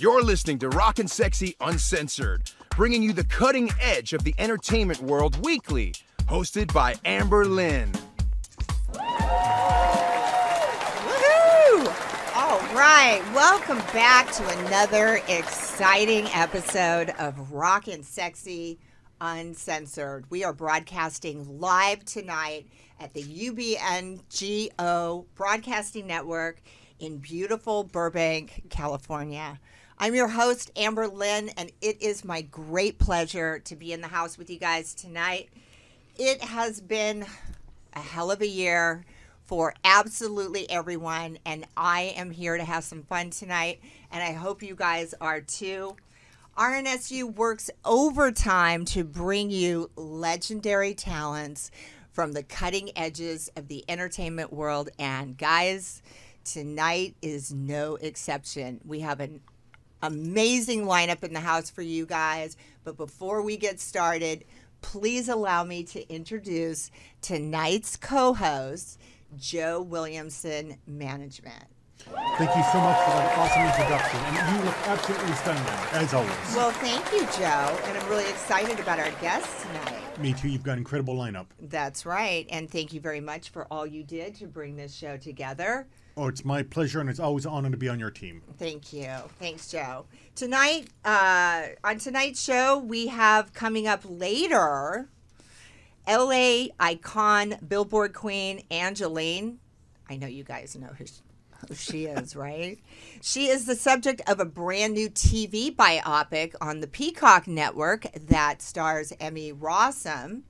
You're listening to Rock-N-Sexxy UnCensored, bringing you the cutting edge of the entertainment world weekly, hosted by Amber Lynn. Woohoo! All right, welcome back to another exciting episode of Rock-N-Sexxy UnCensored. We are broadcasting live tonight at the UBNGO Broadcasting Network in beautiful Burbank, California. I'm your host, Amber Lynn, and it is my great pleasure to be in the house with you guys tonight. It has been a hell of a year for absolutely everyone, and I am here to have some fun tonight, and I hope you guys are too. RNSU works overtime to bring you legendary talents from the cutting edges of the entertainment world, and guys, tonight is no exception. We have an amazing lineup in the house for you guys, but before we get started, please allow me to introduce tonight's co-host, Joe Williamson Management. Thank you so much for that awesome introduction, and you look absolutely stunning, as always. Well, thank you, Joe, and I'm really excited about our guests tonight. Me too. You've got an incredible lineup. That's right, and thank you very much for all you did to bring this show together. Oh, it's my pleasure, and it's always an honor to be on your team. Thank you. Thanks, Joe. Tonight, on tonight's show, we have coming up later, LA icon, Billboard queen, Angelyne. I know you guys know who she is, right? She is the subject of a brand new TV biopic on the Peacock Network that stars Emmy Rossum.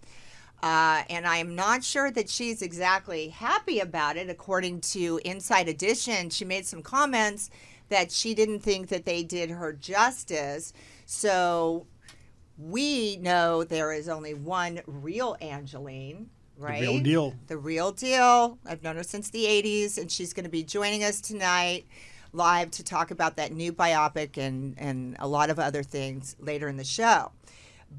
And I'm not sure that she's exactly happy about it. According to Inside Edition, she made some comments that she didn't think that they did her justice. So we know there is only one real Angelyne, right? The real deal. The real deal. I've known her since the 80s, and she's going to be joining us tonight live to talk about that new biopic and a lot of other things later in the show.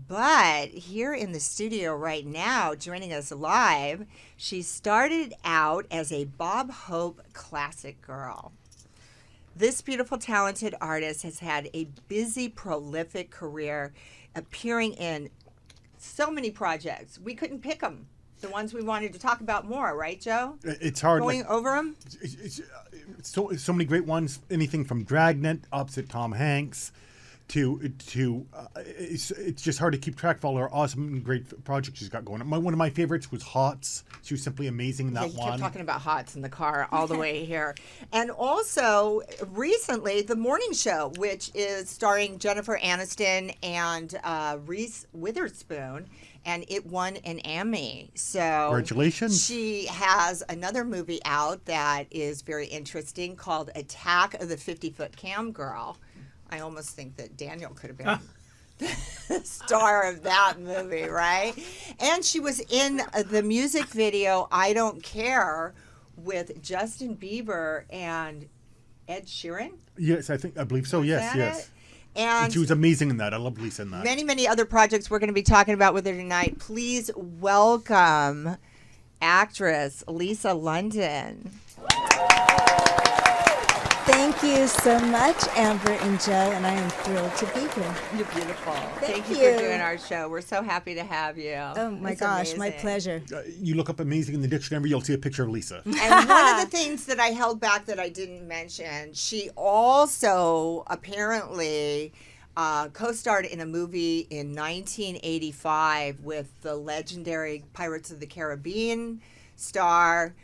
But here in the studio right now, joining us live, she started out as a Bob Hope classic girl. This beautiful, talented artist has had a busy, prolific career, appearing in so many projects. We couldn't pick them, the ones we wanted to talk about more, right, Joe? It's hard. Going over them? It's so many great ones. Anything from Dragnet, opposite Tom Hanks, to it's just hard to keep track of all her awesome and great projects she's got going on. One of my favorites was Hots. She was simply amazing in that one. You kept talking about Hots in the car all the way here. And also, recently, The Morning Show, which is starring Jennifer Aniston and Reese Witherspoon, and it won an Emmy. So congratulations. She has another movie out that is very interesting called Attack of the 50-Foot Cam Girl. I almost think that Daniel could have been the star of that movie, right? And she was in the music video I Don't Care with Justin Bieber and Ed Sheeran. Yes, I believe so. Yes. It? And she was amazing in that. I love Lisa in that. Many, many other projects we're going to be talking about with her tonight. Please welcome actress Lisa London. Thank you so much, Amber and Joe, and I am thrilled to be here. You're beautiful. Thank you you for doing our show. We're so happy to have you. Oh, my It's gosh, amazing. my pleasure. You look up amazing in the dictionary, you'll see a picture of Lisa. And one of the things that I held back that I didn't mention, she also apparently co-starred in a movie in 1985 with the legendary Pirates of the Caribbean star.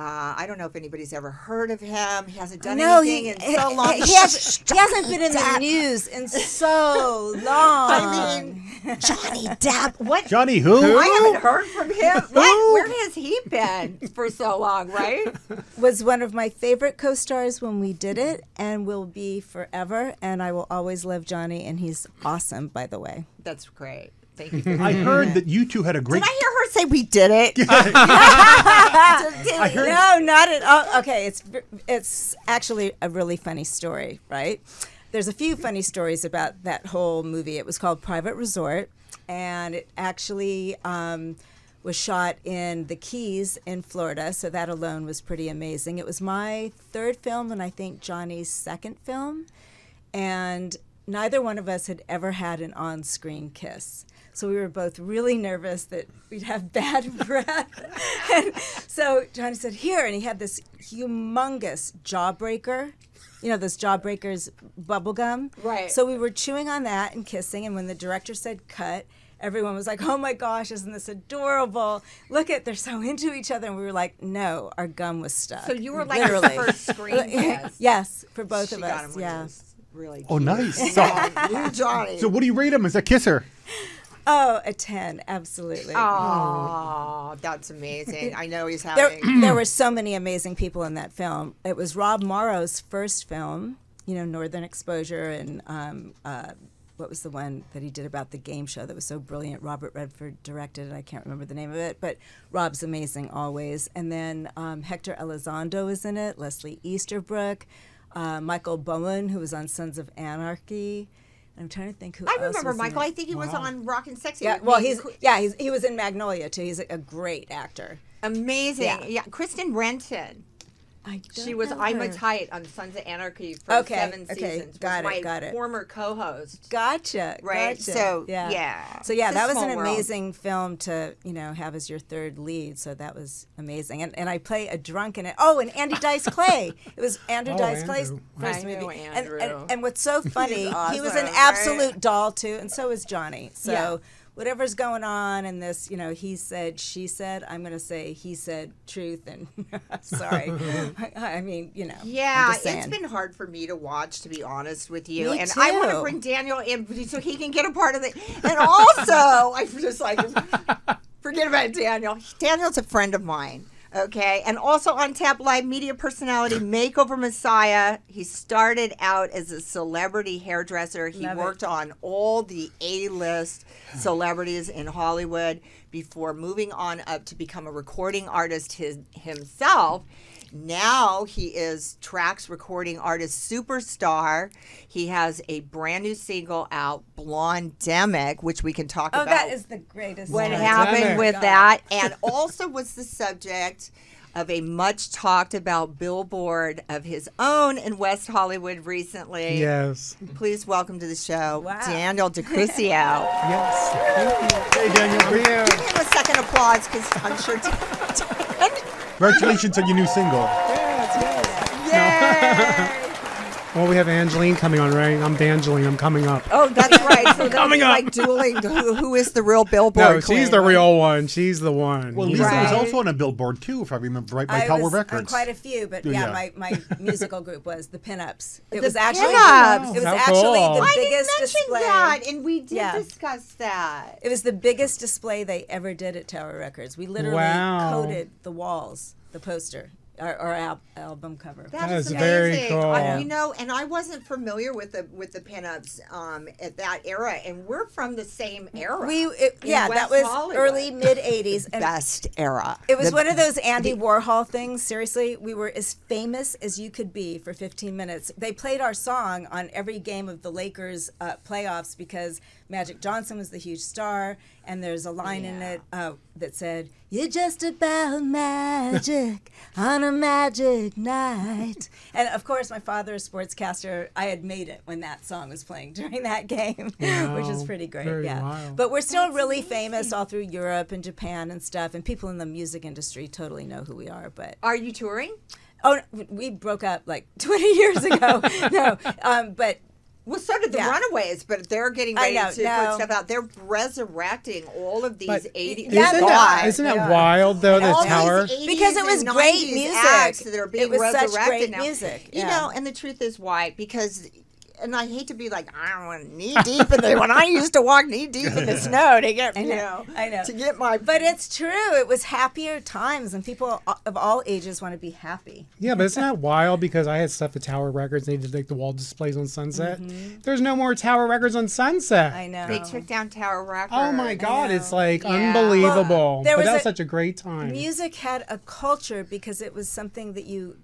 I don't know if anybody's ever heard of him. He hasn't done anything in so long. He hasn't been in the news in so long. I mean, Johnny Depp. What? Johnny who? I haven't heard from him. Where has he been for so long, right? Was one of my favorite co-stars when we did it, and will be forever. And I will always love Johnny, and he's awesome, by the way. That's great. Thank you. I heard that you two had a great... Did I hear her say we did it? I heard... No, not at all. Okay, it's actually a really funny story, right? There's a few funny stories about that whole movie. It was called Private Resort, and it actually was shot in the Keys in Florida, so that alone was pretty amazing. It was my third film, and I think Johnny's second film. and neither one of us had ever had an on-screen kiss. So we were both really nervous that we'd have bad breath. And so Johnny said, here, and he had this humongous jawbreaker. You know, those jawbreakers, bubble gum. Right. So we were chewing on that and kissing, and when the director said cut, everyone was like, oh my gosh, isn't this adorable? Look at, they're so into each other. And we were like, no, our gum was stuck. So you were like literally. the first screen kiss. Yes, for both She of got us. him when he Yeah. was really Oh, cute. nice. You, Johnny. So what do you rate him as a kisser? Oh, a 10, absolutely. Oh, that's amazing. I know he's having... There were so many amazing people in that film. It was Rob Morrow's first film, you know, Northern Exposure, and what was the one that he did about the game show that was so brilliant? Robert Redford directed it. I can't remember the name of it, but Rob's amazing always. And then Hector Elizondo is in it, Leslie Easterbrook, Michael Bowen, who was on Sons of Anarchy. I'm trying to think who I else remember was in Michael. it. I think he was on Rock-N-Sexxxy. Yeah, well, he was in Magnolia too. He's a great actor. Amazing. Yeah. Yeah, Kristen Renton. I don't She was know I'm her. a Tight on Sons of Anarchy for Okay, 7 okay, seasons. got was it, my got it. former co-host. Gotcha. Right, Gotcha. so, yeah. yeah. So yeah, It's a that was small an world. amazing film to have as your third lead. So that was amazing, and I play a drunk in it. Oh, and Andy Dice Clay. It was Andrew Dice Clay's Andrew. first I movie. knew Andrew. And what's so funny, he was awesome, an right? absolute doll too, and so was Johnny. So. Yeah. Whatever's going on in this, he said, she said, I'm going to say he said truth, and sorry. I mean, I'm Yeah, just saying. it's been hard for me to watch, to be honest with you. Me and I want to too. bring Daniel in so he can get a part of it. And also, I just like, forget about Daniel. Daniel's a friend of mine. Okay, and also on tap, live media personality, makeover messiah. He started out as a celebrity hairdresser. He Love it. worked on all the A-list celebrities in Hollywood before moving on up to become a recording artist himself. Now he is Trax recording artist superstar. He has a brand new single out, Blondemic, which we can talk Oh, about that is the greatest. what story. happened Oh with my God. that, and also was the subject of a much talked about billboard of his own in West Hollywood recently. Yes. Please welcome to the show, Wow. Daniel DeCrisio. Yes. Hey, Daniel. How are you? Give him a second applause because I'm sure. Congratulations on your new single. Yay! Well, we have Angelyne coming on, right? I'm D'Angelyne. I'm coming up. Oh, that's right. So Coming they're up. like dueling. Who is the real Billboard? No, she's the queen, right? real one. She's the one. Well, You Lisa know? was Right. also on a Billboard too, if I remember right, by I Tower was Records. on quite a few, but Yeah. my musical group was the Pinups. It The was actually Pinups. it was How actually cool. the I didn't biggest mention display. that, and we did Yeah. discuss that. It was the biggest display they ever did at Tower Records. We literally Wow. coated the walls, the poster, our album cover. That That is is very amazing. cool. And I wasn't familiar with the pinups at that era, and we're from the same era. Yeah, West that was Hollywood. early mid '80s, and Best era. it was one of those Andy Warhol things. Seriously, we were as famous as you could be for 15 minutes. They played our song on every game of the Lakers playoffs because Magic Johnson was the huge star, and there's a line in it that said, "You're just about magic on a magic night." And of course, my father, a sportscaster, I had made it when that song was playing during that game, which is Wow. pretty great. Very yeah, wild. but we're still really famous all through Europe and Japan and stuff, and people in the music industry totally know who we are. But Are you touring? oh, we broke up like 20 years ago. No, but. Well, so did the Yeah. Runaways, but they're getting I ready know, to no. put stuff out. They're resurrecting all of these But 80s Yeah, Isn't guys. that, isn't they that are. wild, though, the all tower? these 80s Because it was and great 90s music. acts that are being It was such resurrected great now. music, You yeah. know, and the truth is why? Because, and I hate to be like, I don't want knee deep in there. When I used to walk knee deep in the snow to get, I know. to get my. But it's true. It was happier times, and people of all ages want to be happy. Yeah, but isn't that wild? Because I had stuff at Tower Records. They did like the wall displays on Sunset. There's no more Tower Records on Sunset. I know. They took down Tower Records. Oh my God, it's like Yeah. unbelievable. Well, there but was that was a- such a great time. Music had a culture because it was something that you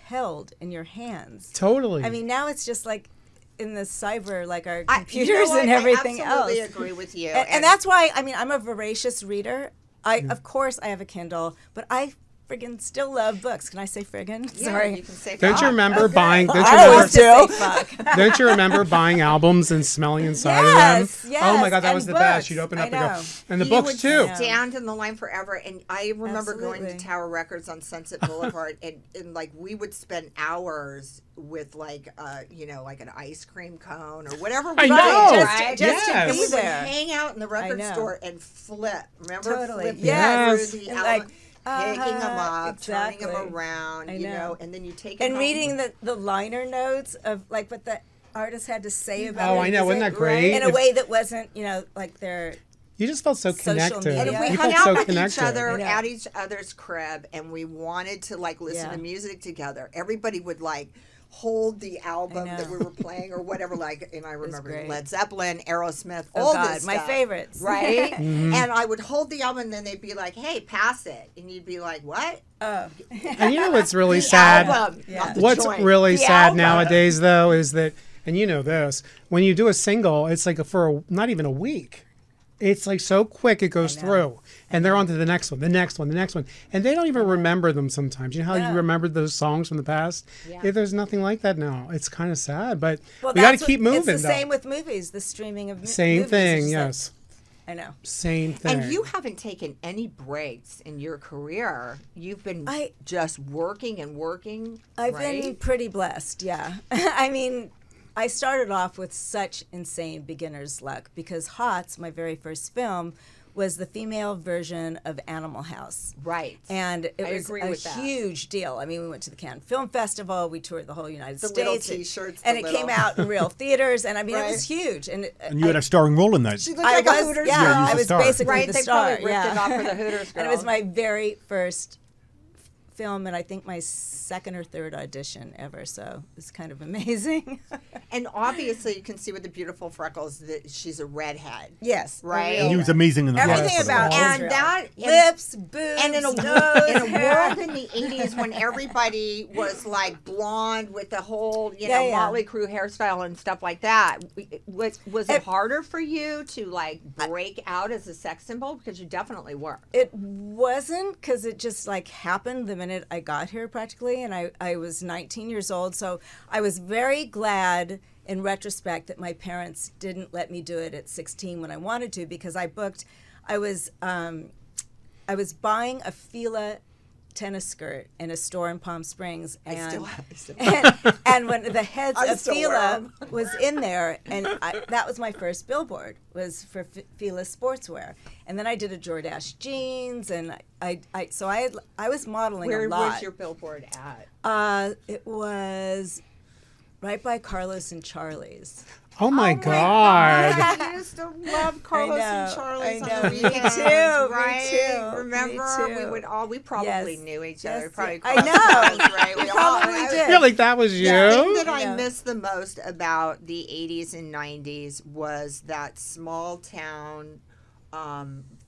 held in your hands. Totally. I mean, now it's just like in the cyber, like our You know computers what? and everything I absolutely else. agree with you. And that's why, I mean, I'm a voracious reader. Of course, I have a Kindle, but I friggin' still love books. Can I say friggin'? Yeah, Sorry. you can say Don't you fuck. remember buying? Don't you I always remember? just say fuck. Don't you remember buying albums and smelling inside Yes, of them? yes, Oh my God, that and was the best. books. You'd open I up and go, know. and the You books would too. stand in the line forever, and I remember going to Absolutely. Tower Records on Sunset Boulevard, and like we would spend hours with like like an ice cream cone or whatever. I we know. did, Just, right? just Yes. to And be we would there. hang out in the record know. store and flip. Remember Totally. flipping Yes. through the And album, like, picking them up, exactly. turning them around, I you know. know, and then you take it And home. reading the liner notes of like what the artist had to say about Oh, it. I know. Wasn't that great? In a If- way that wasn't, like their. You just felt so Social connected. media. And if we You hung felt out so with connected. each other I know. at each other's crib and we wanted to like listen Yeah. to music together, everybody would like hold the album know. that we were playing or whatever. Like, and I remember great. Led Zeppelin, Aerosmith, Oh all God, this my stuff, favorites. right? Mm-hmm. And I would hold the album and then they'd be like, "Hey, pass it," and you'd be like, "What?" And you know what's really The sad? album, Yeah. not the What's joint. really The sad album. nowadays, though, is that, and you know this, when you do a single, it's like not even a week. It's like so quick it goes through, and they're on to the next one, the next one, the next one, and they don't even remember them sometimes. You know how you remember those songs from the past? Yeah. There's nothing like that now. It's kind of sad, but Well, we got to that's keep what- moving. It's the though. same with movies. The streaming of Same movies. thing, It's just like- yes. I know. Same thing. And you haven't taken any breaks in your career. You've been just working and working. I've right? been pretty blessed, yeah. I mean, I started off with such insane beginner's luck because Hots, my very first film, was the female version of Animal House. Right. And it I was agree a with that. huge deal. I mean, we went to the Cannes Film Festival, we toured the whole United The little States. T-shirts, and the it little- came out in real theaters, and I mean, Right. it was huge. And, And you had a starring role in that. She looked I like was, a Hooters yeah, girl. you was I the was star. basically Right, the they star. probably ripped it off for the Hooters And it was girl. my very first film, and I think my second or third audition ever. So it's kind of amazing. And obviously, you can see with the beautiful freckles that she's a redhead. Yes, Right. And he was amazing in the Everything role. about And Israel. that- and- lips, boobs, And in a, nose, in a hair. world in the 80s when everybody was like blonde with the whole, Yeah, yeah. Motley Crue hairstyle and stuff like that, was it harder for you to like break out as a sex symbol? Because you definitely were. It wasn't, because it just like happened the minute I got here practically, and I was 19 years old, so I was very glad in retrospect that my parents didn't let me do it at 16 when I wanted to, because I was buying a Fila tennis skirt in a store in Palm Springs, and and when the heads I of still wear Fila 'em. was in there, and that was my first billboard, was for Fila sportswear, and then I did a Jordache jeans, and I was modeling Where a lot. was your billboard at? It was right by Carlos and Charlie's. Oh my God. I used to love Carlos and know, Charlie's I on know. the Me weekends, too, me right? too, Remember, me too. we probably Yes. knew each other. Yes, Probably I crossed know. paths, right? We We probably all did. You're like, that was you? The thing that Yeah. I miss the most about the 80s and 90s was that small town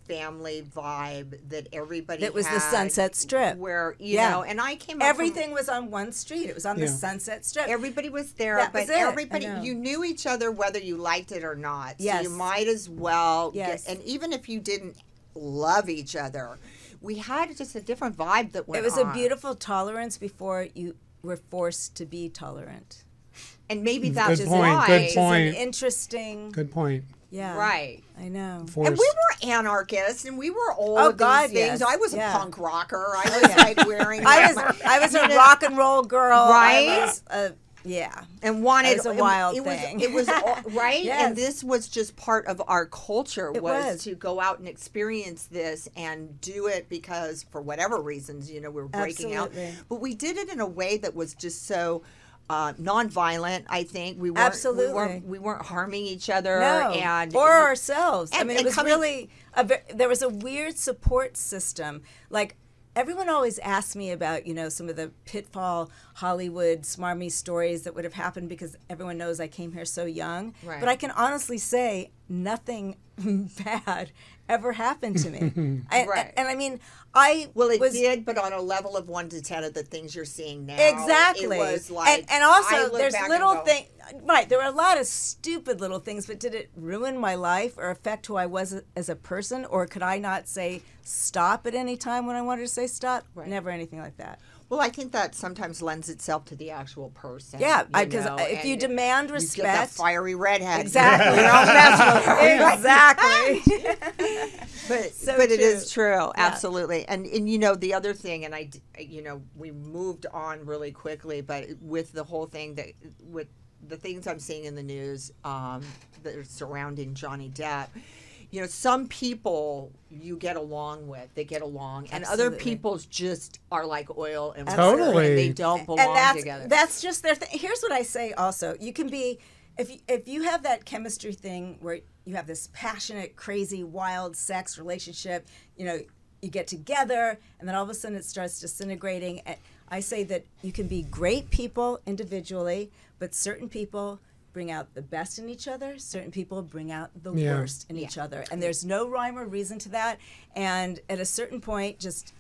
family vibe that everybody That was the had, Sunset Strip. where you Yeah. know, and I came up from- Everything was on one street. It was on the Yeah. Sunset Strip. everybody was there, That but was it. I everybody, know. you knew each other whether you liked it or not. Yes. So you might as well Yes. get, and even if you didn't love each other, we had just a different vibe that went It was on. a beautiful tolerance before you were forced to be tolerant. and maybe that's Good why. point, good Which is point. an interesting. Good point. Yeah. Right. I know. Forced. And we were anarchists, and we were all Oh, of these God, things. yes. I was Yeah. a punk rocker. I was like wearing. I was a rock and roll girl. Right? I was yeah. and wanted It was a wild it thing. Was, it was all, right, Yes. and this was just part of our culture It was was. to go out and experience this and do it because for whatever reasons, we were breaking Absolutely. out. But we did it in a way that was just so non-violent. I think we weren't Absolutely. we weren't harming each other No, and or ourselves. I and- mean, it and was coming- really there was a weird support system. Like everyone always asks me about some of the pitfall Hollywood smarmy stories that would have happened because everyone knows I came here so young. Right. But I can honestly say nothing bad ever happened to me. Right. And I mean, I Well, it was, did, but on a level of 1 to 10 of the things you're seeing now, Exactly. it was like and I also look there's back and little go, thing. Right, there were a lot of stupid little things, but did it ruin my life or affect who I was as a person? Or could I not say stop at any time when I wanted to say stop? Right. Never anything like that. Well, I think that sometimes lends itself to the actual person. Yeah, you because know, if you and demand you respect, get that fiery redhead. exactly, You don't mess with her. exactly. But So but it true. is true, Yeah. absolutely. And you know the other thing, and we moved on really quickly, but with the whole thing that with the things I'm seeing in the news that are surrounding Johnny Depp. You know, some people you get along with, they get along, and other Absolutely. people's just are like oil and water, Totally. and they don't belong and together. that's just their thing. Here's what I say also. You can be, if you have that chemistry thing where you have this passionate, crazy, wild sex relationship, you know, you get together and then all of a sudden it starts disintegrating. And I say that you can be great people individually, but certain people bring out the best in each other. Certain people bring out the worst in each other. And there's no rhyme or reason to that. And at a certain point, just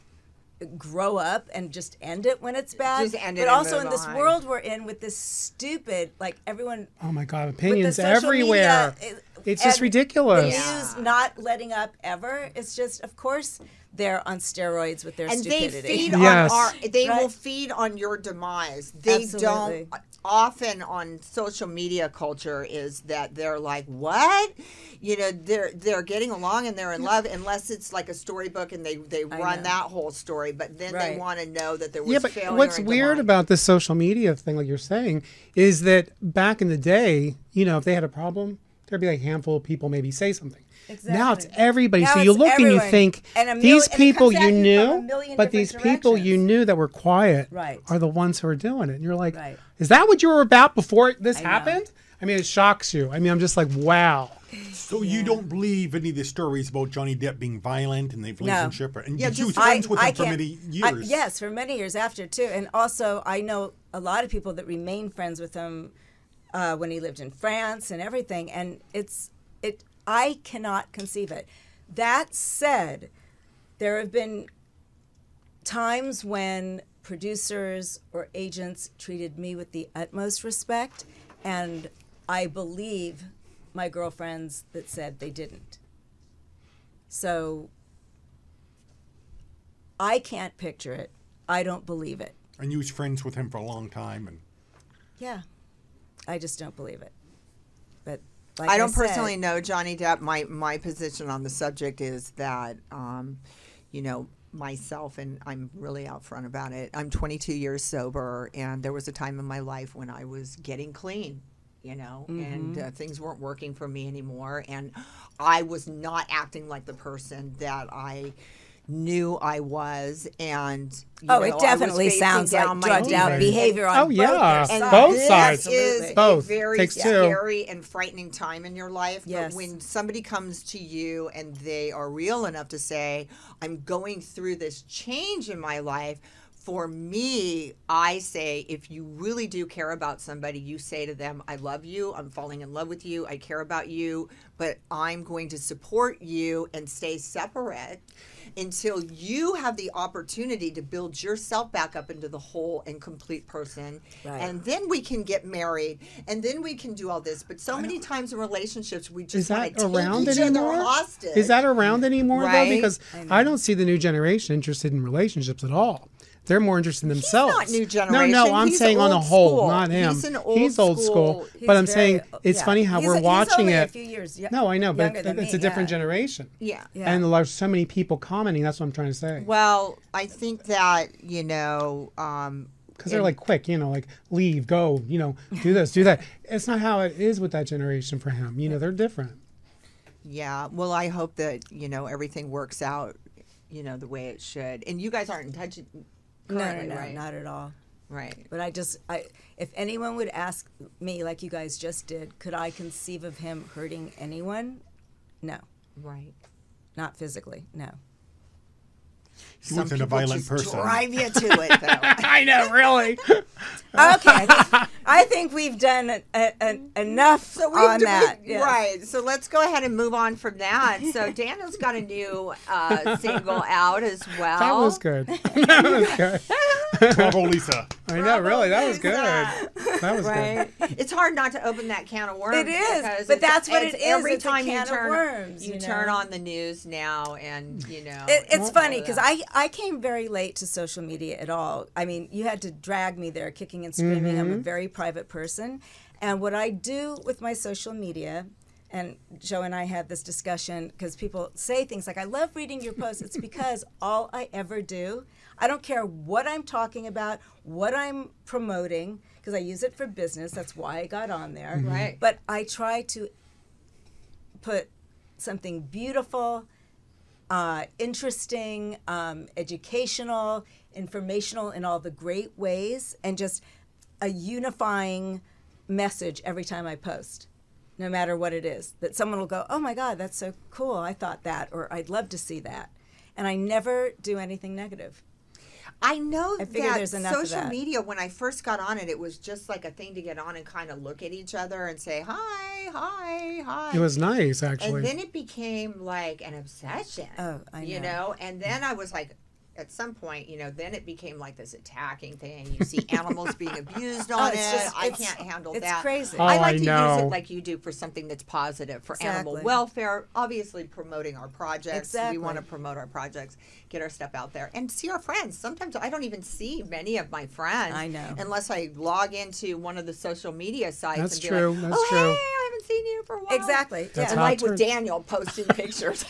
grow up and just end it when it's bad. Just end it but and also move in this on. world we're in with this stupid, like everyone Oh my God, with opinions the social everywhere. media, It's just and ridiculous. The news not letting up ever. It's just, of course, they're on steroids with their and stupidity. they feed Yes. on they will Right. feed on your demise. They Absolutely. don't often on social media culture is that they're like, what? You know, they're getting along and they're in love unless it's like a storybook and they run know. that whole story, but then they Right. want to know that there was Yeah, but failure what's and weird demise. about this social media thing, like you're saying, is that back in the day, you know, if they had a problem, there'd be like a handful of people maybe say something. Now it's Exactly. everybody. Now so you it's look everyone. and you think And a these and it people comes you at you from a knew, million but these different people you directions. knew that were quiet Right. are the ones who are doing it. And you're like, Right. is that what you were about before this I know. happened? I mean, it shocks you. I mean, I'm just like, wow. So you don't believe any of the stories about Johnny Depp being violent and the relationship? And Yeah, you was just- friends with him for can't- many years. Yes, for many years after too. And also, I know a lot of people that remain friends with him when he lived in France and everything. And I cannot conceive it. That said, there have been times when producers or agents treated me with the utmost respect, and I believe my girlfriends that said they didn't. So I can't picture it. I don't believe it. And you was friends with him for a long time. And Yeah, I just don't believe it. But like I don't said, personally know Johnny Depp. My position on the subject is that, you know, myself, and I'm really out front about it. I'm 22 years sober, and there was a time in my life when I was getting clean, you know, and things weren't working for me anymore, and I was not acting like the person that I knew I was, and you know, it I was definitely facing sounds like down my drugged out demons. behavior on Oh, yeah. both their And sides. Both this sides. is Absolutely. Both. a very Takes two. scary and frightening time in your life. Yes. But when somebody comes to you and they are real enough to say, I'm going through this change in my life, for me, I say, if you really do care about somebody, you say to them, I love you, I'm falling in love with you, I care about you, but I'm going to support you and stay separate until you have the opportunity to build yourself back up into the whole and complete person. Right. And then we can get married, and then we can do all this. But so many times in relationships, we Is just want that to around take each anymore? other hostage. Is that around anymore, Right? though? Because I don't see the new generation interested in relationships at all. They're more interested in themselves. not new No, generation. I'm He's saying on the old whole, school. not him. He's an old He's old school. school. But I'm He's saying very- it's yeah. funny how He's- we're he's watching only it. a few years No, I know, but younger than it's me, a different yeah. generation. Yeah. Yeah. And there's so many people commenting. That's what I'm trying to say. Well, I think that, you know, Because they're like quick, you know, like leave, go, you know, do this, do that. It's not how it is with that generation for him. You know, they're different. yeah. Well, I hope that, you know, everything works out, you know, the way it should. And you guys aren't in touch currently, No, right? not at all. Right. But if anyone would ask me, like you guys just did, could I conceive of him hurting anyone? No, Right. not physically. No. he wasn't a violent person. Drive you to it, though. I know, really. Okay. I think we've done enough on that. Yes. Right. So let's go ahead and move on from that. So Daniel's got a new single out as well. That was good. That was good. Bravo, Lisa. I know, really. That was good. That was Right. good. It's hard not to open that can of worms. It is, because but that's what it is. Every It's a time can you of turn, worms, you you turn know? on the news now, and It's all funny of because that. I came very late to social media at all. I mean, you had to drag me there kicking and screaming. I'm a very private person. And what I do with my social media, and Joe and I had this discussion because people say things like, I love reading your posts. It's because all I ever do, I don't care what I'm talking about, what I'm promoting, because I use it for business. That's why I got on there. Right. But I try to put something beautiful, interesting, educational, informational in all the great ways, and just a unifying message every time I post, no matter what it is. That someone will go, oh my God, that's so cool. I thought that, or I'd love to see that. And I never do anything negative. I know I figure that there's enough of social that. media, when I first got on it, it was just like a thing to get on and kind of look at each other and say, hi, hi, hi. It was nice, actually. And then it became like an obsession. Oh, I You know. know, and then I was like, at some point, then it became like this attacking thing. You see animals being abused on it's it. just- I it's- can't handle it's that. crazy. Oh, I like I to use know. it like you do for something that's positive, for animal Exactly. welfare, obviously promoting our projects. Exactly. We want to promote our projects, get our stuff out there, and see our friends. Sometimes I don't even see many of my friends. I know. Unless I log into one of the social media sites That's and be true. like, That's oh, true. hey, I haven't seen you for a while. Exactly. That's And how like it with turns- Daniel posting pictures.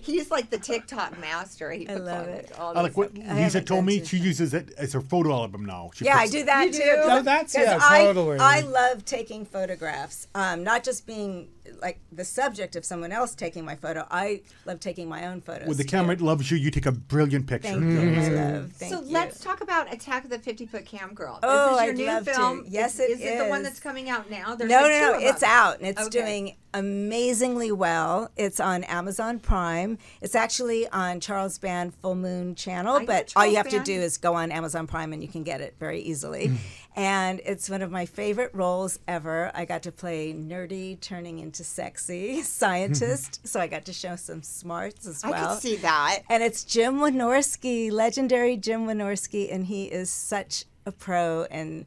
He's like the TikTok master. He puts love on it. all I this like what stuff. Lisa haven't told done me. too She uses it as her photo album now. She Yeah, I puts- do that You too. do? Oh, that's- 'Cause yeah, I, totally. I love taking photographs. Not just being like the subject of someone else taking my photo. I love taking my own photos. When the too. camera loves you, you take a brilliant picture. Thank you, my love. Thank So you. let's talk about Attack of the 50-Foot Cam Girl. Oh, this is your I'd new love to. film. Yes, is it it the one is. that's coming out now? There's No, like no, two no. of It's them. out and it's Okay. doing amazingly well. It's on Amazon Prime. It's actually on Charles Band Full Moon channel, know but all you Charles have to Band. do is go on Amazon Prime and you can get it very easily. And it's one of my favorite roles ever. I got to play nerdy turning into sexy scientist, so I got to show some smarts as I well. can see that. And it's Jim Wynorski, legendary Jim Wynorski, and he is such a pro and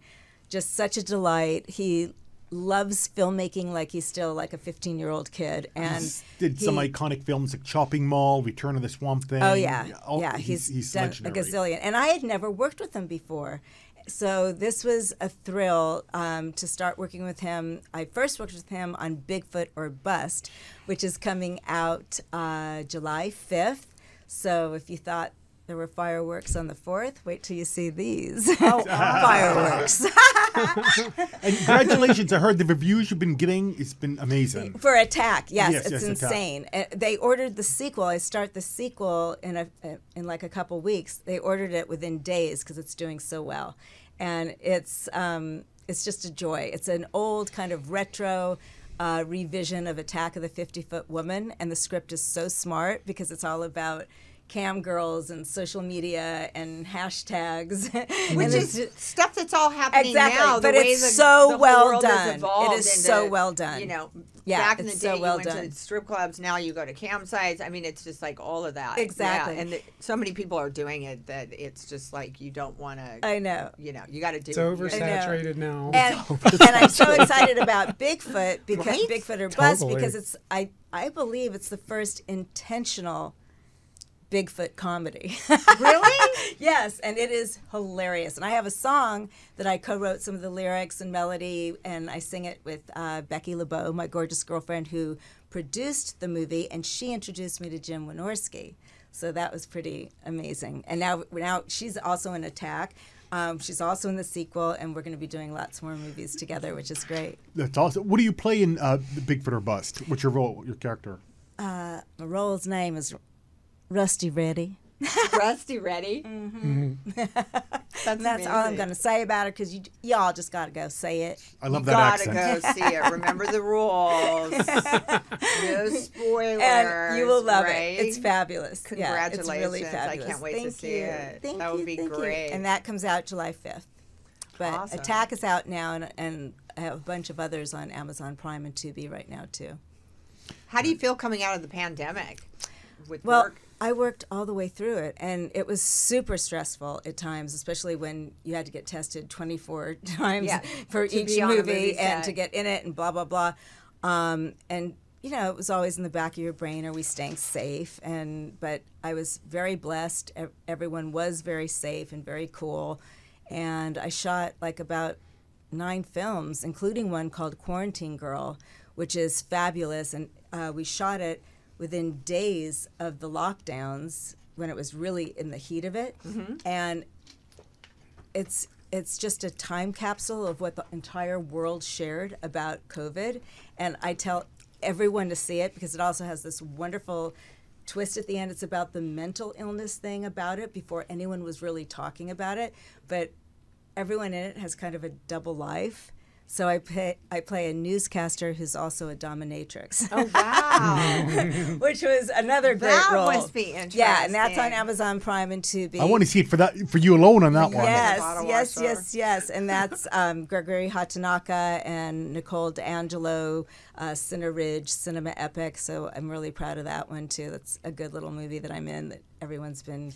just such a delight. He loves filmmaking like he's still like a 15-year-old kid. And Did some he- iconic films like Chopping Mall, Return of the Swamp Thing. Oh yeah, Oh, yeah. He's done legendary. a gazillion, and I had never worked with him before, so this was a thrill to start working with him. I first worked with him on Bigfoot or Bust, which is coming out July 5th. So if you thought there were fireworks on the 4th, wait till you see these fireworks. And congratulations! I heard the reviews you've been getting. It's been amazing. For Attack, yes, Yes, it's yes, Attack. insane. They ordered the sequel. I start the sequel in like a couple weeks. They ordered it within days because it's doing so well, and it's just a joy. It's an old kind of retro revision of Attack of the 50-Foot Woman, and the script is so smart because it's all about cam girls and social media and hashtags. Which And is it's- stuff that's all happening Exactly, now. but the way it's the, so the well whole world done. Has evolved It is into, so well done. You know, Yeah, back in the it's day, so well you went done. to strip clubs. Now you go to campsites. I mean, it's just like all of that. Exactly. Yeah, and so many people are doing it that it's just like you don't want to. I know. You know, you got to do. It's oversaturated now. And I'm so excited about Bigfoot because Right? Bigfoot or Bust Totally. because it's I believe it's the first intentional Bigfoot comedy. Really? Yes, and it is hilarious. And I have a song that I co-wrote some of the lyrics and melody, and I sing it with Becky LeBeau, my gorgeous girlfriend who produced the movie, and she introduced me to Jim Wynorski. So that was pretty amazing. And now she's also in Attack. She's also in the sequel, and we're going to be doing lots more movies together, which is great. That's awesome. What do you play in the Bigfoot or Bust? What's your role? Your character? My role's name is Rusty Reddy. Rusty ready. That's And that's all I'm going to say about her because y'all just got to go say it. I love You that gotta accent. go see it. Remember the rules. No spoilers. And you will love right? it. It's fabulous. Yeah, it's really Congratulations. fabulous. I can't wait to Thank see you. it. Thank That you. would be Thank you. great. And that comes out July 5th. But Awesome. Attack is out now, and I have a bunch of others on Amazon Prime and Tubi right now too. How do you feel coming out of the pandemic with Well, work? I worked all the way through it, and it was super stressful at times, especially when you had to get tested 24 times Yeah, for to each be on a movie movie and set. to get in it and blah, blah, blah. And, you know, it was always in the back of your brain, are we staying safe? But I was very blessed. Everyone was very safe and very cool. And I shot like about 9 films, including one called Quarantine Girl, which is fabulous. And we shot it within days of the lockdowns when it was really in the heat of it. And it's just a time capsule of what the entire world shared about COVID. And I tell everyone to see it because it also has this wonderful twist at the end. It's about the mental illness thing about it before anyone was really talking about it. But everyone in it has kind of a double life. So I play a newscaster who's also a dominatrix. Oh, wow. Which was another great That role. must be interesting. Yeah, and that's on Amazon Prime and Tubi. I want to see it for you alone on that one. Gotta Yes, watch her. yes. And that's Gregory Hatanaka and Nicole D'Angelo, Cinna Ridge, Cinema Epic. So I'm really proud of that one, too. That's a good little movie that I'm in that everyone's been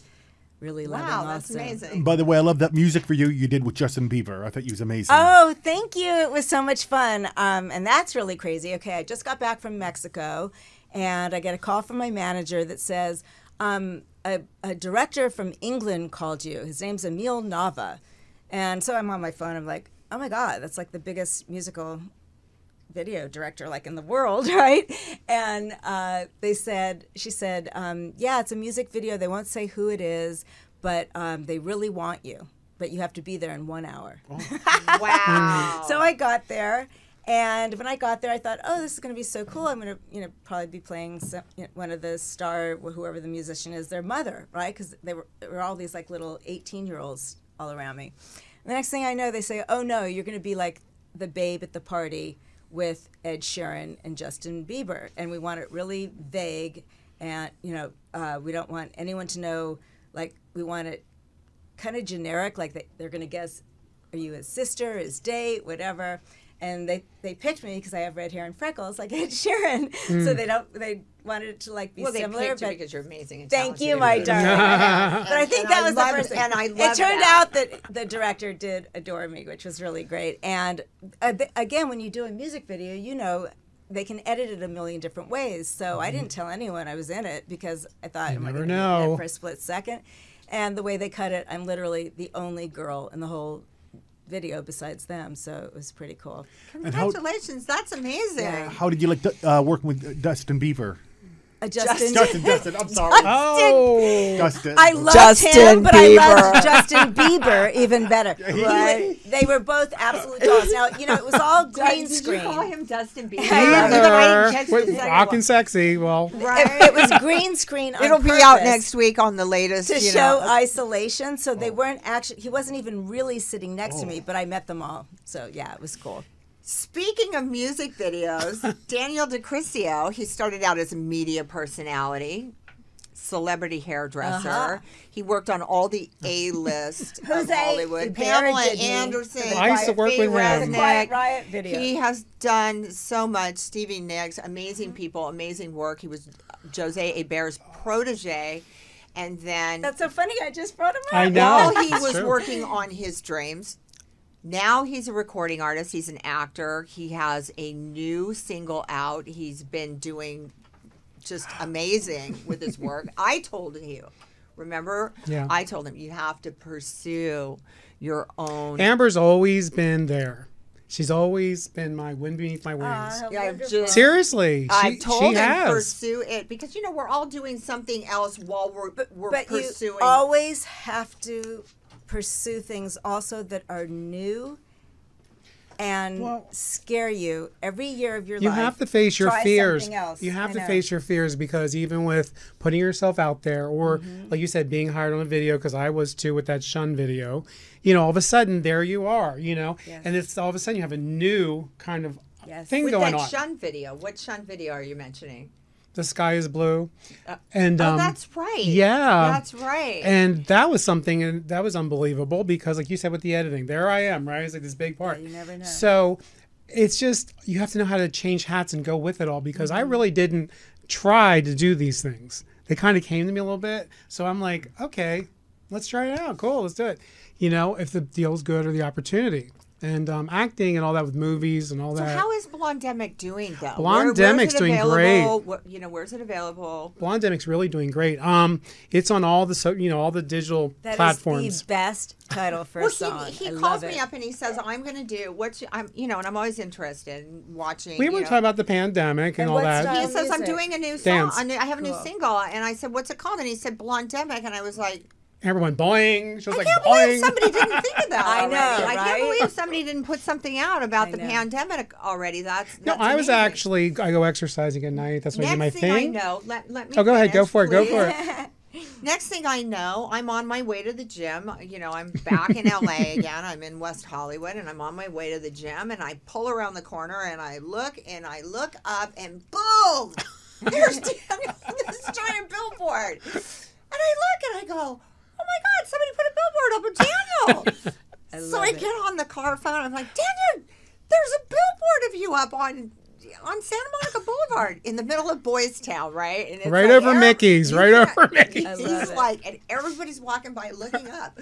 really loving Wow, that's also. amazing. By the way, I love that music for you did with Justin Bieber. I thought you was amazing. Oh, thank you. It was so much fun. And that's really crazy. Okay, I just got back from Mexico, and I get a call from my manager that says, a director from England called you. His name's Emil Nava. And so I'm on my phone. I'm like, oh, my God, that's like the biggest musical video director like in the world, right? And she said, yeah, it's a music video. They won't say who it is, but they really want you. But you have to be there in 1 hour. Wow. So I got there, and when I got there, I thought, oh, this is going to be so cool. I'm going to, probably be playing one of the star, whoever the musician is, their mother, right? Because there were all these like little 18-year-olds all around me. And the next thing I know, they say, oh no, you're going to be like the babe at the party with Ed Sheeran and Justin Bieber, and we want it really vague, and we don't want anyone to know. Like, we want it kind of generic, like they're going to guess, are you his sister, his date, whatever. And they picked me because I have red hair and freckles, like Ed Sheeran. So they wanted it to like be well, similar. they picked you but because you're amazing. And thank you, talented. my darling. But I think that was the love first thing. and I It love turned that. out that the director did adore me, which was really great. And again, when you do a music video, they can edit it a million different ways. So I didn't tell anyone I was in it because I thought, am I never going to be in know. it for a split second? And the way they cut it, I'm literally the only girl in the whole video besides them. So it was pretty cool. And how Congratulations. That's amazing. how did you like working with Justin Bieber? Justin. Justin, I'm sorry. Oh, Justin. I loved Justin him, but I loved Bieber. Justin Bieber even better. Right? They were both absolute dolls. Now, it was all green Did screen. you call him Justin Bieber? I love I didn't catch with the second Rock-N-Sexxy. Well, one. Right. It was green screen on It'll be out purpose next week on the latest. to show isolation. So they weren't actually, he wasn't even really sitting next to me, but I met them all. So yeah, it was cool. Speaking of music videos, Daniel DeCrisio, he started out as a media personality, celebrity hairdresser. He worked on all the A-list of Who's A? Hollywood. Barrett Pamela did me. Anderson. I used to work with him. The Quiet Riot video. He has done so much. Stevie Nicks, amazing people, amazing work. He was Jose Hebert's protege. And then That's so funny. I just brought him up. I know. while he It's was true. working on his dreams, now he's a recording artist. He's an actor. He has a new single out. He's been doing just amazing with his work. I told you, remember? Yeah. I told him you have to pursue your own. Amber's always been there. She's always been my wind beneath my wings. Yeah, Wonderful. just- Seriously, I've she told him has. pursue it because we're all doing something else while we're But pursuing. you always have to pursue things also that are new and Well- scare you every year of your You life. have to face your Try fears. something else. You have I to know. face your fears because even with putting yourself out there, or like you said, being hired on a video, because I was too with that Shun video, all of a sudden there you are, Yes. and it's all of a sudden you have a new kind of Yes. thing with going that on. Shun video. What Shun video are you mentioning? The Sky is Blue. And oh, that's right. Yeah. That's right. And that was something, and that was unbelievable because, like you said, with the editing, there I am, right? It's like this big part. You never know. So it's just, you have to know how to change hats and go with it all because I really didn't try to do these things. They kind of came to me a little bit. So I'm like, okay, let's try it out. Cool, let's do it. You know, if the deal's good or the opportunity. And acting and all that with movies and all so that. how is Blondemic doing, though? Blondemic's doing great. You know, where's it available? Blondemic's really doing great. It's on all the all the digital That platforms. is the best title for a song. He I calls love me it. up and he says, "I'm going to do and I'm always interested in watching." We were talking about the pandemic and all what that. style? He says, "I'm music. doing a new song. Dance. I have a new Cool. single," and I said, "What's it called?" And he said, "Blondemic," and I was like, Everyone boing. She was I like can't boing. believe somebody didn't think of that. I know, already. I can't right? believe somebody didn't put something out about the know. pandemic already. That's No, I was amazing. actually, I go exercising at night. That's what I do my Next thing I thing. know, let me. Oh, go ahead. Go finish, for it. Go please. for it. Next thing I know, I'm on my way to the gym. You know, I'm back in LA again. I'm in West Hollywood, and I'm on my way to the gym. And I pull around the corner, and I look up, and boom! There's Daniel on this giant billboard. And I look, and I go, "Oh my God! Somebody put a billboard up with Daniel." So I get on the car phone. I'm like, "Daniel, there's a billboard of you up on Santa Monica Boulevard in the middle of Boys Town, right? And it's Right like, over Mickey's. Right over Mickey's. I love He's it. like, and everybody's walking by looking up.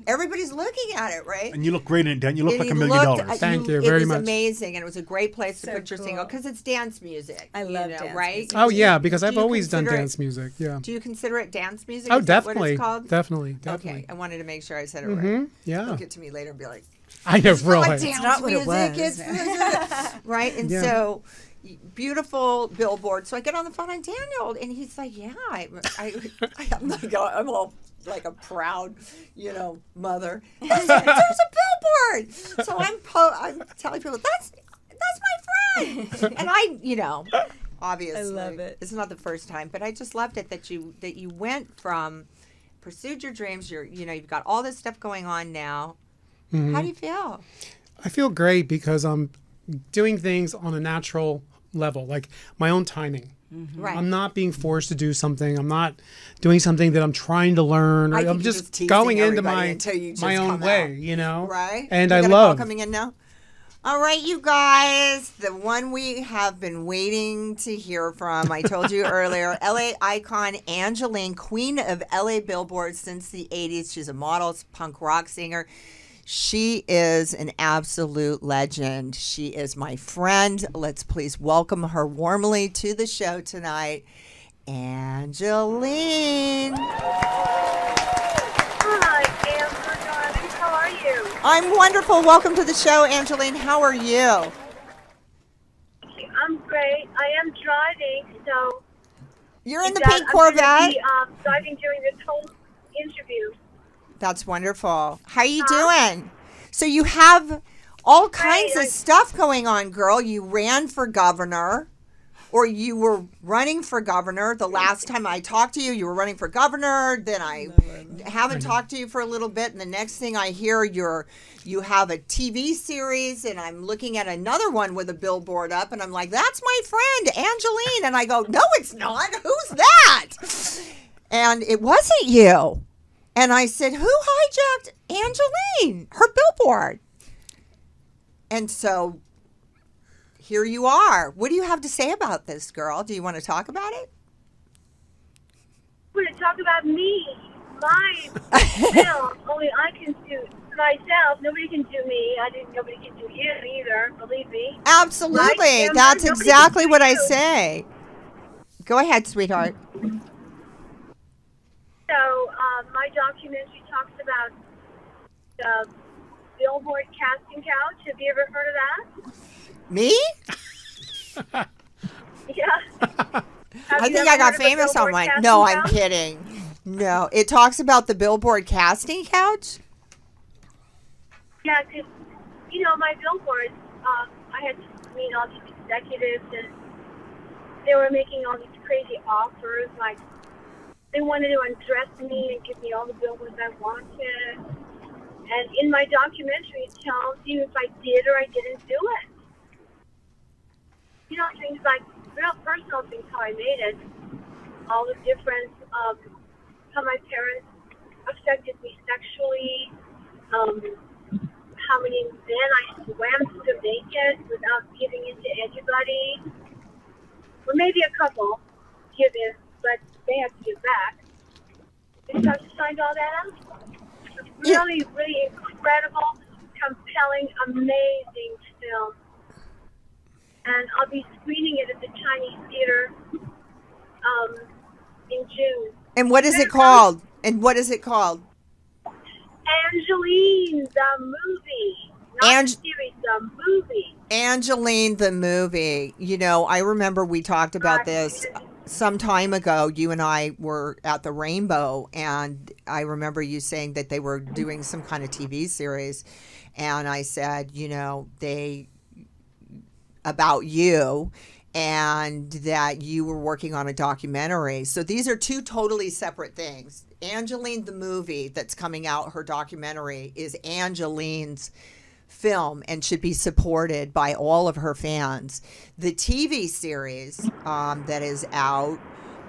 Everybody's looking at it, right? And you look great in it, Dan. You look And like he $1 million. looked- Thank you It very was much. amazing, and it was a great place to So put your cool. single because it's dance music. I you love know, dance right? music. Oh, yeah, because Do I've you always done consider it- dance music. Yeah. Do you consider it dance music? Oh, Is that definitely. what it's called? Definitely. Okay, I wanted to make sure I said it right. Mhm, yeah. Look it to me later and be like, I know, "It's not really. dance not what it music, was." it's right." And Yeah. so, beautiful billboard. So I get on the phone on Daniel, and he's like, "Yeah, I'm like, I'm all like a proud, mother. There's a billboard." So I'm telling people that's my friend, and obviously, I love it. It's not the first time, but I just loved it that you went from pursued your dreams. You've got all this stuff going on now. Mm-hmm. How do you feel? I feel great because I'm doing things on a natural level, like my own timing. Right. I'm not being forced to do something. I'm not doing something that I'm trying to learn. I think I'm you're just just teasing going into everybody until you just my own come way, out. Right? And You I got a call love. coming in now. All right, you guys, the one we have been waiting to hear from. I told you earlier, LA icon Angelyne, queen of LA Billboard since the 80s. She's a model, punk rock singer. She is an absolute legend. She is my friend. Let's please welcome her warmly to the show tonight, Angelyne. Hi, Amber, darling. How are you? I'm wonderful. Welcome to the show, Angelyne. How are you? I'm great. I am driving, so You're in the that pink I'm gonna Corvette. be, driving during this whole interview. That's wonderful. How you doing? So you have all kinds of stuff going on, girl. You ran for governor, or you were running for governor. The last time I talked to you, you were running for governor. Then I haven't talked to you for a little bit, and the next thing I hear, you have a TV series, and I'm looking at another one with a billboard up, and I'm like, "That's my friend, Angelyne." And I go, "No, it's not. Who's that?" And it wasn't you. And I said, "Who hijacked Angelyne, her billboard?" And so here you are. What do you have to say about this, girl? Do you want to talk about it? We're going to talk about me, my film. Only I can do myself. Nobody can do me. Nobody can do you either, believe me. Absolutely. Right, Amber? That's Nobody exactly can what do I you. say. Go ahead, sweetheart. So my documentary talks about the Billboard casting couch. Have you ever heard of that? Me? Yeah. I think I got famous on mine. No, I'm kidding. No, it talks about the Billboard casting couch. Yeah, because, my billboards, I had to meet all these executives, and they were making all these crazy offers. Like, they wanted to undress me and give me all the billboards I wanted. And in my documentary, it tells you if I did or I didn't do it. Things like real personal things how I made it. All the difference of how my parents affected me sexually, how many men I swam to naked without giving in to anybody. Or maybe a couple give in, but they have to give back. Did you have to find all that out? It's really, really incredible, compelling, amazing film. And I'll be screening it at the Chinese Theater in June. And what is it called? And what is it called? Angelyne, the movie. Not the series, the movie. Angelyne, the movie. You know, I remember we talked about this some time ago. You and I were at the Rainbow, and I remember you saying that they were doing some kind of TV series. And I said, you know, about you, and that you were working on a documentary. So these are two totally separate things. Angelyne, the movie that's coming out, her documentary, is Angelyne's film and should be supported by all of her fans. The TV series that is out,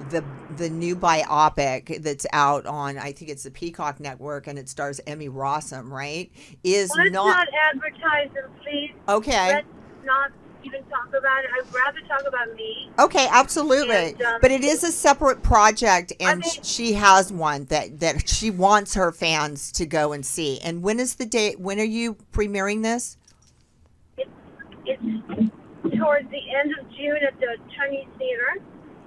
the new biopic that's out on, I think it's the Peacock Network, and it stars Emmy Rossum, right? Let's not advertise them, please. Okay. Let's not even talk about it. I'd rather talk about me. Okay, absolutely. And, but it is a separate project, and she has one that she wants her fans to go and see. And when is the date? When are you premiering this? It's towards the end of June at the Chinese Theater.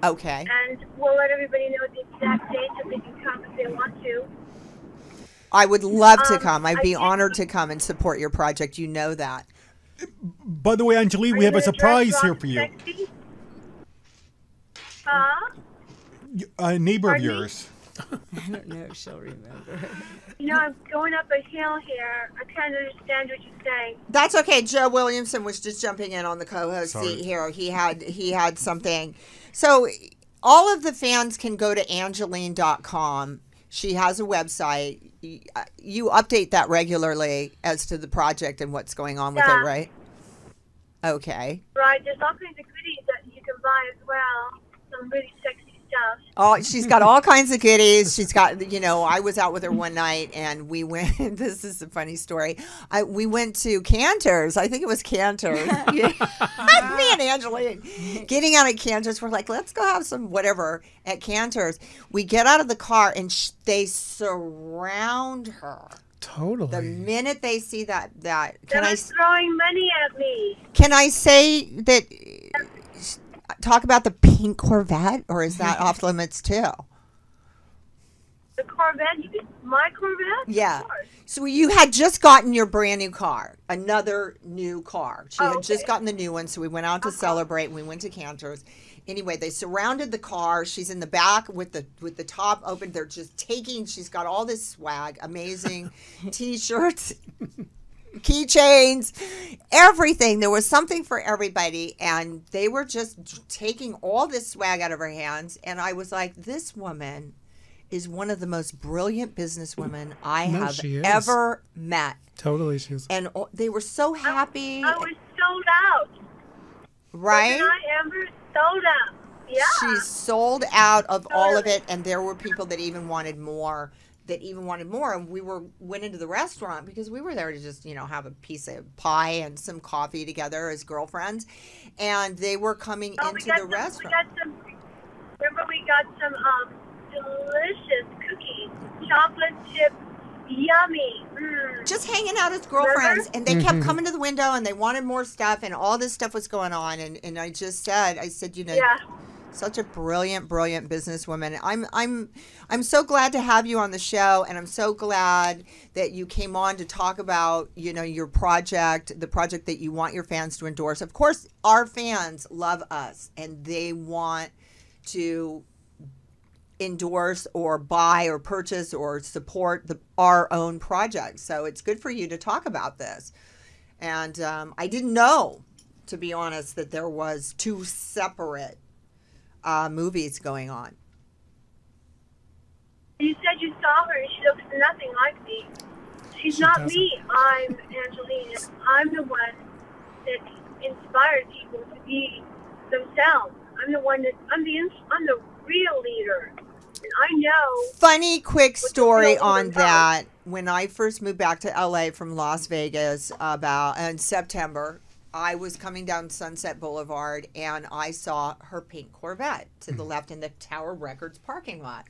Okay. And we'll let everybody know the exact date so they can come if they want to. I would love to come. I'd be honored to come and support your project. You know that. By the way, Angelyne, we have a surprise here for you. A neighbor of yours. I don't know if she'll remember. You know, I'm going up a hill here. I can't understand what you're saying. That's okay. Joe Williamson was just jumping in on the co-host seat here. He had something. So all of the fans can go to Angelyne.com. She has a website. You update that regularly as to the project and what's going on with it, right? Okay. Right. There's all kinds of goodies that you can buy as well. Some really sexy stuff. Oh, she's got all kinds of goodies. She's got, you know, I was out with her one night and we went, this is a funny story. We went to Cantor's. I think it was Cantor's. Me and Angelyne getting out at Cantor's. We're like, let's go have some whatever at Cantor's. We get out of the car and they surround her. Totally. The minute they see that they're throwing money at me. Can I say that? Talk about the pink Corvette, or is that off limits too? The Corvette? You mean my Corvette? Yeah. So you had just gotten your brand new car, another new car. She had just gotten the new one, so we went out to celebrate. And we went to Cantor's. Anyway, they surrounded the car. She's in the back with the top open. They're just taking. She's got all this swag, amazing T-shirts. Keychains, everything. There was something for everybody, and they were just taking all this swag out of her hands. And I was like, this woman is one of the most brilliant businesswomen I have ever met. Totally, she is. And they were so happy. I was sold out. Right? Wasn't I, Amber? Sold out. Yeah. She sold out of all of it, and there were people that even wanted more. And we went into the restaurant because we were there to just, you know, have a piece of pie and some coffee together as girlfriends, and they were coming into the restaurant. We got some delicious cookies, chocolate chip, yummy. Just hanging out as girlfriends, and they kept coming to the window, and they wanted more stuff, and all this stuff was going on, and I said, you know. Yeah. Such a brilliant businesswoman. I'm so glad to have you on the show, and I'm so glad that you came on to talk about, you know, your project, the project that you want your fans to endorse. Of course, our fans love us, and they want to endorse or buy or purchase or support our own project. So it's good for you to talk about this. And I didn't know, to be honest, that there was two separate movies going on. You said you saw her and she looks nothing like me. She's not me. I'm Angelyne. I'm the one that inspired people to be themselves. I'm the real leader. And I know. Funny quick story real on leader that. When I first moved back to LA from Las Vegas in September, I was coming down Sunset Boulevard and I saw her pink Corvette to the left in the Tower Records parking lot.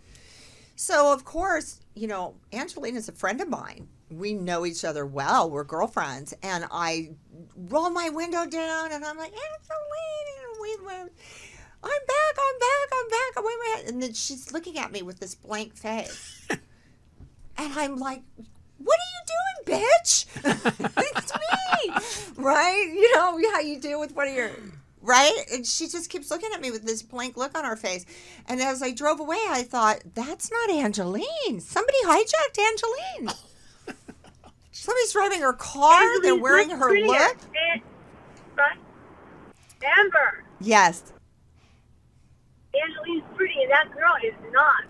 So, of course, you know, Angelyne is a friend of mine. We know each other well. We're girlfriends. And I roll my window down and I'm like, Angelyne, I'm back. And then she's looking at me with this blank face. And I'm like, what are you doing, bitch? It's me. Right? You know how you do with one of your... Right? And she just keeps looking at me with this blank look on her face. And as I drove away, I thought, that's not Angelyne. Somebody hijacked Angelyne. Somebody's driving her car. Angelyne They're wearing her prettier. look. Right? Amber. Yes. Angelyne's pretty, and that girl is not.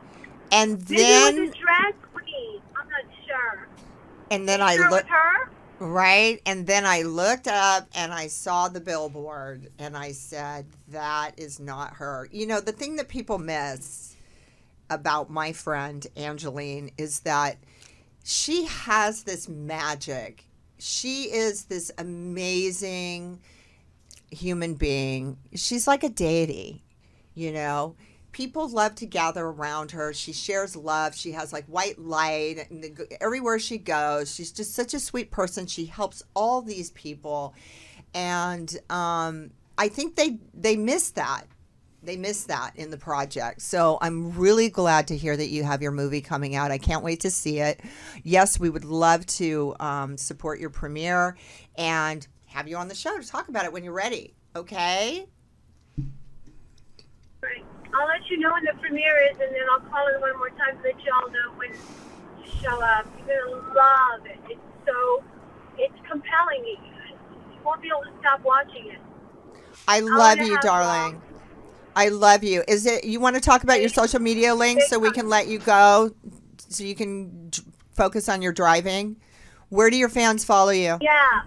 And Maybe then... it was a drag queen. I'm not sure. And then I looked. Her? Right. And then I looked up and I saw the billboard and I said, that is not her. You know, the thing that people miss about my friend Angelyne is that she has this magic. She is this amazing human being. She's like a deity, you know. People love to gather around her. She shares love. She has like white light and everywhere she goes. She's just such a sweet person. She helps all these people. And I think they miss that. They miss that in the project. So I'm really glad to hear that you have your movie coming out. I can't wait to see it. Yes, we would love to support your premiere and have you on the show to talk about it when you're ready. Okay? Right. I'll let you know when the premiere is, and then I'll call in one more time to let y'all know when to show up. You're going to love it. It's compelling. You won't be able to stop watching it. I love you, darling. I love you. Is it, you want to talk about your social media links so we can let you go so you can focus on your driving? Where do your fans follow you? Yeah.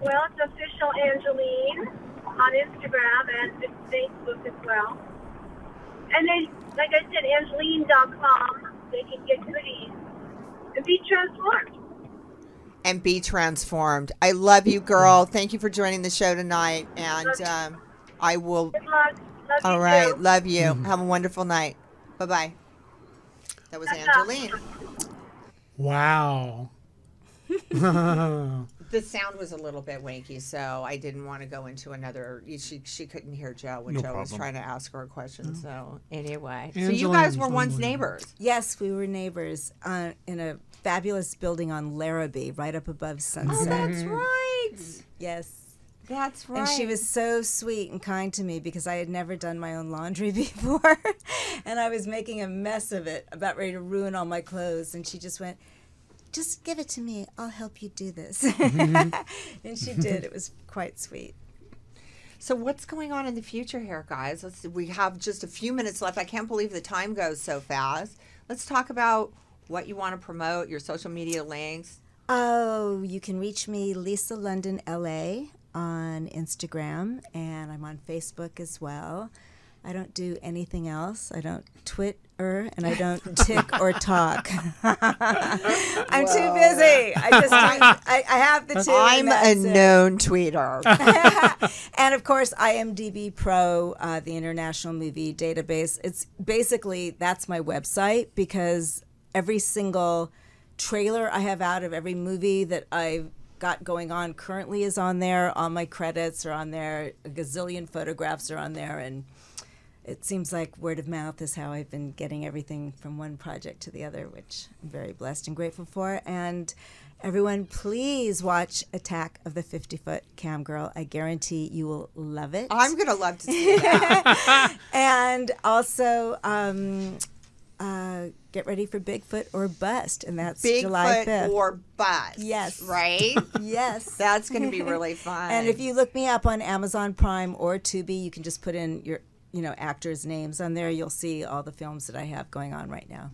Well, it's official Angelyne on Instagram and Facebook as well. And then, like I said, Angelyne.com. They can get goodies and be transformed. And be transformed. I love you, girl. Thank you for joining the show tonight. And I will. Good luck. Love all you right. too. Love you. Have a wonderful night. Bye-bye. That was Angelyne. Wow. The sound was a little bit wanky, so I didn't want to go into another. She couldn't hear Joe when Joe was trying to ask her a question. So anyway, so you guys were once neighbors. Yes, we were neighbors in a fabulous building on Larrabee, right up above Sunset. Oh, that's right. Yes. That's right. And she was so sweet and kind to me because I had never done my own laundry before. And I was making a mess of it, about ready to ruin all my clothes. And she just went, just give it to me. I'll help you do this. And she did. It was quite sweet. So what's going on in the future here, guys? Let's see. We have just a few minutes left. I can't believe the time goes so fast. Let's talk about what you want to promote, your social media links. Oh, you can reach me, Lisa London LA, on Instagram, and I'm on Facebook as well. I don't do anything else. I don't Twitter, and I don't tick or talk. I'm too busy. I have the two. I'm a known tweeter. And of course, IMDb Pro, the International Movie Database. It's basically, that's my website, because every single trailer I have out of every movie that I've got going on currently is on there. All my credits are on there. A gazillion photographs are on there, and it seems like word of mouth is how I've been getting everything from one project to the other, which I'm very blessed and grateful for. And everyone, please watch Attack of the 50-Foot Cam Girl. I guarantee you will love it. I'm going to love to see that. And also, get ready for Bigfoot or Bust, and that's July 5th. Bigfoot or Bust. Yes. Right? Yes. That's going to be really fun. And if you look me up on Amazon Prime or Tubi, you can just put in your actors' names on there. You'll see all the films that I have going on right now.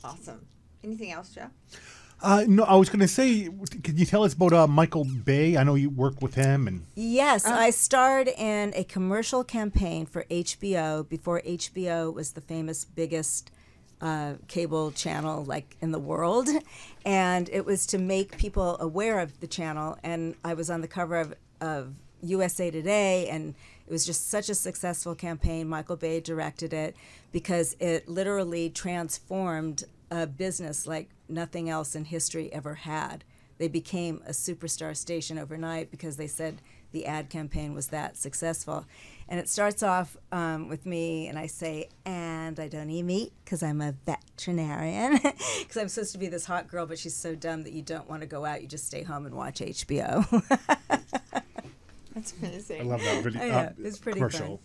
Awesome. Anything else, Joe? No, I was going to say, could you tell us about Michael Bay? I know you work with him. And Yes, I starred in a commercial campaign for HBO before HBO was the famous biggest cable channel like in the world, and it was to make people aware of the channel. And I was on the cover of USA Today, and it was just such a successful campaign. Michael Bay directed it because it literally transformed a business like nothing else in history ever had. They became a superstar station overnight because they said the ad campaign was that successful. And it starts off with me, and I say, and I don't eat meat because I'm a veterinarian. Because I'm supposed to be this hot girl, but she's so dumb that you don't want to go out. You just stay home and watch HBO. That's amazing. I love that video. I know, it's pretty commercial.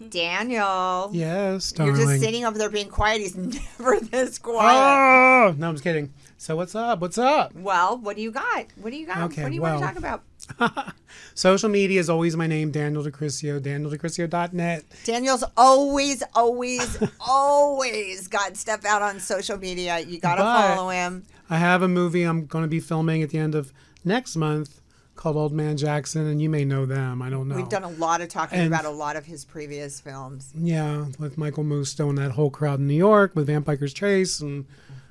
Daniel. Yes, You're darling. just sitting over there being quiet. He's never this quiet. Oh, no, I'm just kidding. So what's up? What's up? Well, what do you got? What do you got? Okay, What do you want to talk about? Social media is always my name, Daniel DeCrisio, DanielDeCrisio.net. Daniel's always got stuff out on social media. You got to But follow him. I have a movie I'm going to be filming at the end of next month called Old Man Jackson, and you may know them. I don't know. We've done a lot of talking And- about a lot of his previous films. Yeah, with Michael Musto and that whole crowd in New York with Vampire's Chase and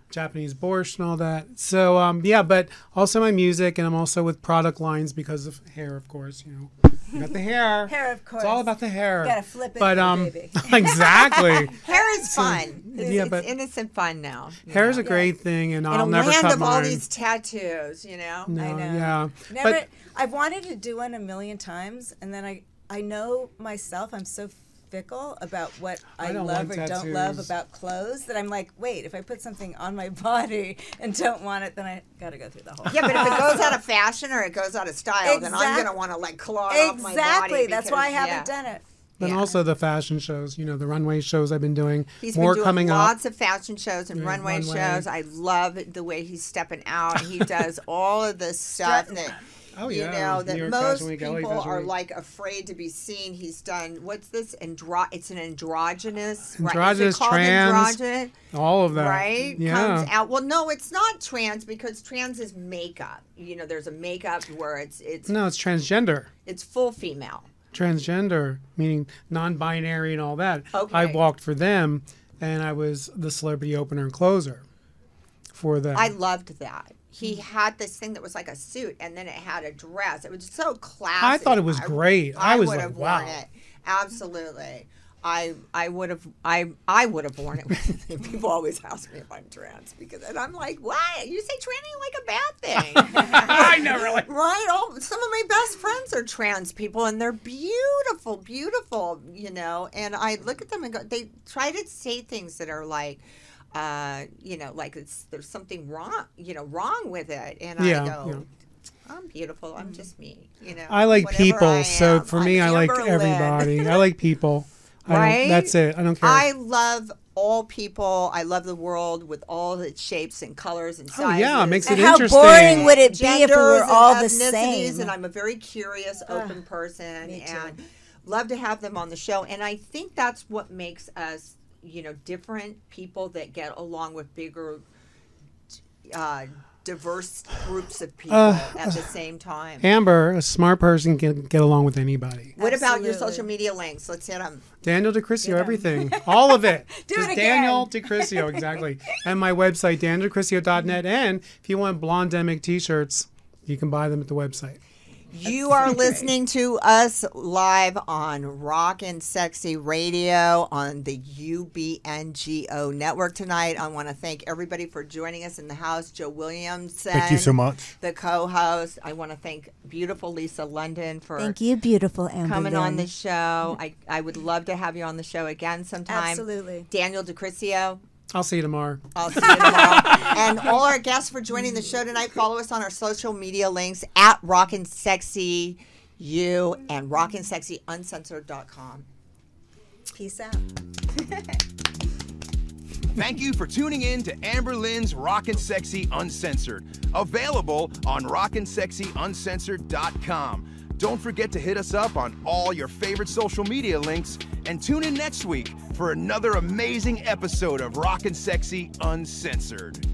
Japanese Borscht and all that. So, yeah, but also my music, and I'm also with product lines because of hair, of course, you know. You got the hair. Hair, of course. It's all about the hair. Gotta flip it, but, baby. Exactly. Hair is fun. yeah, It's but innocent fun now. you Hair is know? a great thing, and In I'll a never land cut of mine. all these tattoos, you know. No, I know. Yeah. Never. But I've wanted to do one a million times, and then I know myself. I'm so fickle about what I don't love like or don't love tattoos. about clothes that I'm like, wait, if I put something on my body and don't want it, then I got to go through the whole. Yeah, but if it goes out of fashion or it goes out of style, then I'm Exact- going to want to like claw it off my body. Exactly. That's why I because, haven't done it. then Yeah. also the fashion shows, you know, the runway shows I've been doing. He's More been doing coming lots up. of fashion shows and Yeah, runway runway. shows. I love the way he's stepping out. He does all of this stuff that Oh, you yeah. know New that York most Fashion Week, LA people Fashion are Week. like afraid to be seen. He's done what's this? It's an androgynous. Right? Androgynous, Is it called trans, androgynous? all of that. Right? Yeah. Comes out. Well, no, it's not trans because trans is makeup. You know, there's a makeup where it's No, it's transgender. it's full female. Transgender, meaning non-binary and all that. Okay. I walked for them, and I was the celebrity opener and closer for them. I loved that. He had this thing that was like a suit, and then it had a dress. It was so classy. I thought it was great. I was would like, have worn wow. it. Absolutely. I would have worn it. People always ask me if I'm trans and I'm like, why? You say tranny like a bad thing. I know, really. Right? Some of my best friends are trans people, and they're beautiful, beautiful, you know. And I look at them and go, they try to say things that are like, you know, like there's something wrong, you know, wrong with it. And Yeah, I go, yeah. I'm beautiful. I'm just me, you know. I like whatever people, I so am. for me, I'm I like Amber Lynn. everybody. I like people. Right? That's it. I don't care. I love all people. I love the world with all its shapes and colors and Oh, sizes. yeah, it makes it And how interesting. boring would it be if we were genders all and the ethnicities, same? and I'm a very curious, open person, me too. and love to have them on the show. And I think that's what makes us, you know, different people that get along with bigger, diverse groups of people at the same time. Amber, a smart person, can get along with anybody. What about your Absolutely. social media links? Let's hit them. Daniel DeCrisio, everything. All of it. Do Just it again. Daniel DeCrisio, exactly. And my website, DanielDeCrisio.net. And if you want Blondemic t-shirts, you can buy them at the website. You are listening to us live on Rock-N-Sexxy Radio on the UBNGO Network tonight. I want to thank everybody for joining us in the house. Joe Williamson. Thank you so much. The co-host. I want to thank beautiful Lisa London for Thank you, beautiful Amber coming on Lynn. the show. I would love to have you on the show again sometime. Absolutely. Daniel DeCrisio. I'll see you tomorrow. I'll see you tomorrow. And all our guests for joining the show tonight. Follow us on our social media links at Rock-N-Sexxxy U and Rock-N-Sexxxy UnCensored.com. Peace out. Thank you for tuning in to Amber Lynn's Rock-N-Sexxxy UnCensored. Available on RockNSexxxyUncensored.com. Don't forget to hit us up on all your favorite social media links and tune in next week for another amazing episode of Rock-N-Sexxxy UnCensored.